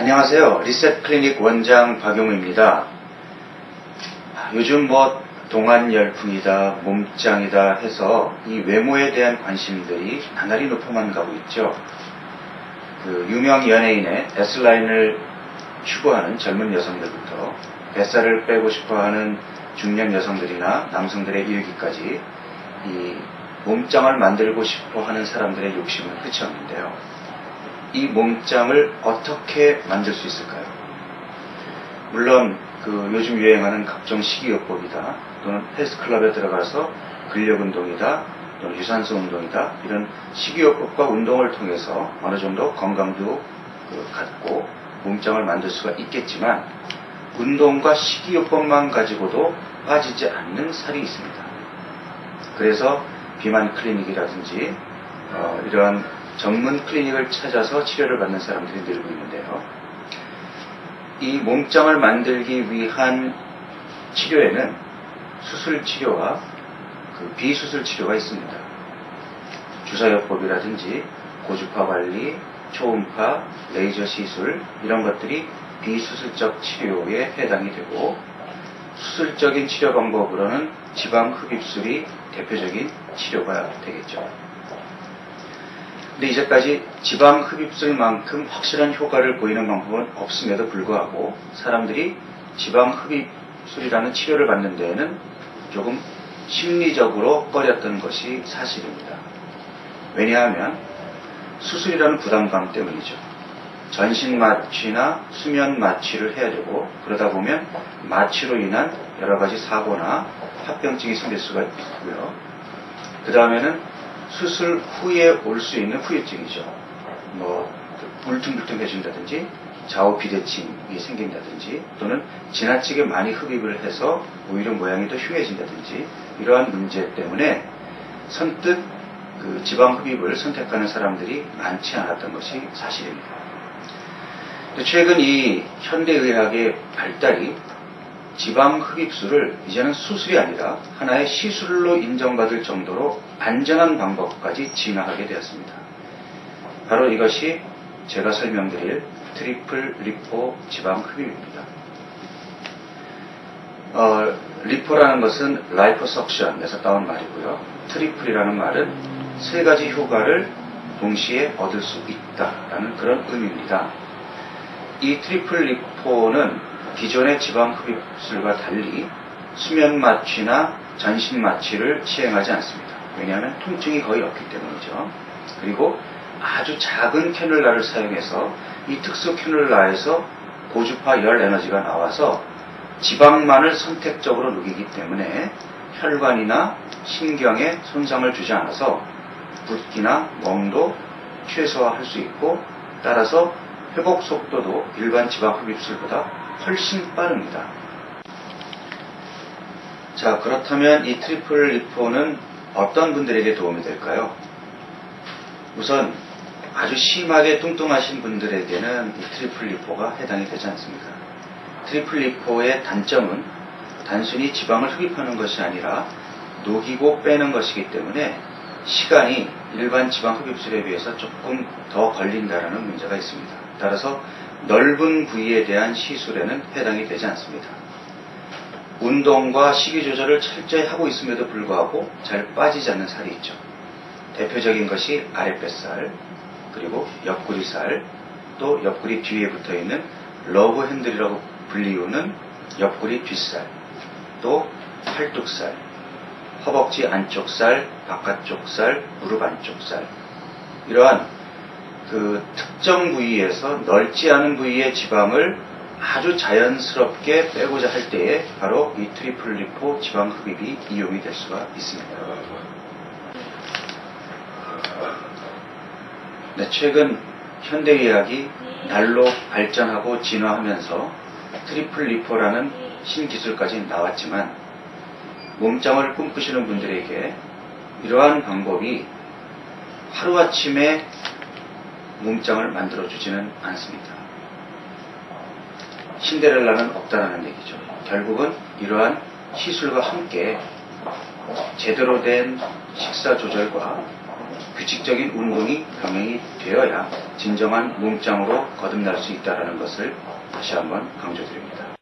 안녕하세요. 리셋 클리닉 원장 박용우입니다. 요즘 동안 열풍이다, 몸짱이다 해서 이 외모에 대한 관심들이 나날이 높아만 가고 있죠. 유명 연예인의 S라인을 추구하는 젊은 여성들부터 뱃살을 빼고 싶어하는 중년 여성들이나 남성들에 이르기까지 이 몸짱을 만들고 싶어하는 사람들의 욕심은 끝이 없는데요. 이 몸짱을 어떻게 만들 수 있을까요? 물론 요즘 유행하는 각종 식이요법이다, 또는 헬스클럽에 들어가서 근력운동이다, 또는 유산소 운동이다, 이런 식이요법과 운동을 통해서 어느 정도 건강도 갖고 몸짱을 만들 수가 있겠지만, 운동과 식이요법만 가지고도 빠지지 않는 살이 있습니다. 그래서 비만 클리닉이라든지 이러한 전문 클리닉을 찾아서 치료를 받는 사람들이 늘고 있는데요. 이 몸짱을 만들기 위한 치료에는 수술 치료와 비수술 치료가 있습니다. 주사요법이라든지 고주파 관리, 초음파, 레이저 시술, 이런 것들이 비수술적 치료에 해당이 되고, 수술적인 치료 방법으로는 지방 흡입술이 대표적인 치료가 되겠죠. 근데 이제까지 지방 흡입술만큼 확실한 효과를 보이는 방법은 없음에도 불구하고 사람들이 지방 흡입술이라는 치료를 받는 데에는 조금 심리적으로 꺼렸던 것이 사실입니다. 왜냐하면 수술이라는 부담감 때문이죠. 전신 마취나 수면 마취를 해야 되고, 그러다 보면 마취로 인한 여러 가지 사고나 합병증이 생길 수가 있고요. 그 다음에는 수술 후에 올 수 있는 후유증이죠. 울퉁불퉁해진다든지 좌우 비대칭이 생긴다든지, 또는 지나치게 많이 흡입을 해서 오히려 모양이 더 흉해진다든지, 이러한 문제 때문에 선뜻 지방 흡입을 선택하는 사람들이 많지 않았던 것이 사실입니다. 최근 이 현대의학의 발달이 지방 흡입술을 이제는 수술이 아니라 하나의 시술로 인정받을 정도로 안전한 방법까지 진화하게 되었습니다. 바로 이것이 제가 설명드릴 트리플 리포 지방 흡입입니다. 리포라는 것은 라이포석션에서 따온 말이고요. 트리플이라는 말은 세 가지 효과를 동시에 얻을 수 있다라는 그런 의미입니다. 이 트리플 리포는 기존의 지방 흡입술과 달리 수면 마취나 전신 마취를 시행하지 않습니다. 왜냐하면 통증이 거의 없기 때문이죠. 그리고 아주 작은 캐놀라를 사용해서 이 특수 캐놀라에서 고주파 열 에너지가 나와서 지방만을 선택적으로 녹이기 때문에 혈관이나 신경에 손상을 주지 않아서 붓기나 멍도 최소화할 수 있고, 따라서 회복 속도도 일반 지방 흡입술보다 훨씬 빠릅니다. 자, 그렇다면 이 트리플 리포는 어떤 분들에게 도움이 될까요? 우선 아주 심하게 뚱뚱하신 분들에게는 이 트리플 리포가 해당이 되지 않습니다. 트리플 리포의 단점은 단순히 지방을 흡입하는 것이 아니라 녹이고 빼는 것이기 때문에 시간이 일반 지방 흡입술에 비해서 조금 더 걸린다는 문제가 있습니다. 따라서 넓은 부위에 대한 시술에는 해당이 되지 않습니다. 운동과 식이 조절을 철저히 하고 있음에도 불구하고 잘 빠지지 않는 살이 있죠. 대표적인 것이 아랫뱃살, 그리고 옆구리살, 또 옆구리 뒤에 붙어있는 러브 핸들이라고 불리우는 옆구리 뒷살, 또 팔뚝살, 허벅지 안쪽살, 바깥쪽살, 무릎 안쪽살, 이러한 특정 부위에서 넓지 않은 부위의 지방을 아주 자연스럽게 빼고자 할 때에 바로 이 트리플 리포 지방 흡입이 이용이 될 수가 있습니다. 네, 최근 현대의학이 날로 발전하고 진화하면서 트리플 리포라는 신기술까지 나왔지만, 몸짱을 꿈꾸시는 분들에게 이러한 방법이 하루아침에 몸짱을 만들어주지는 않습니다. 신데렐라는 없다라는 얘기죠. 결국은 이러한 시술과 함께 제대로 된 식사 조절과 규칙적인 운동이 병행이 되어야 진정한 몸짱으로 거듭날 수 있다는 것을 다시 한번 강조드립니다.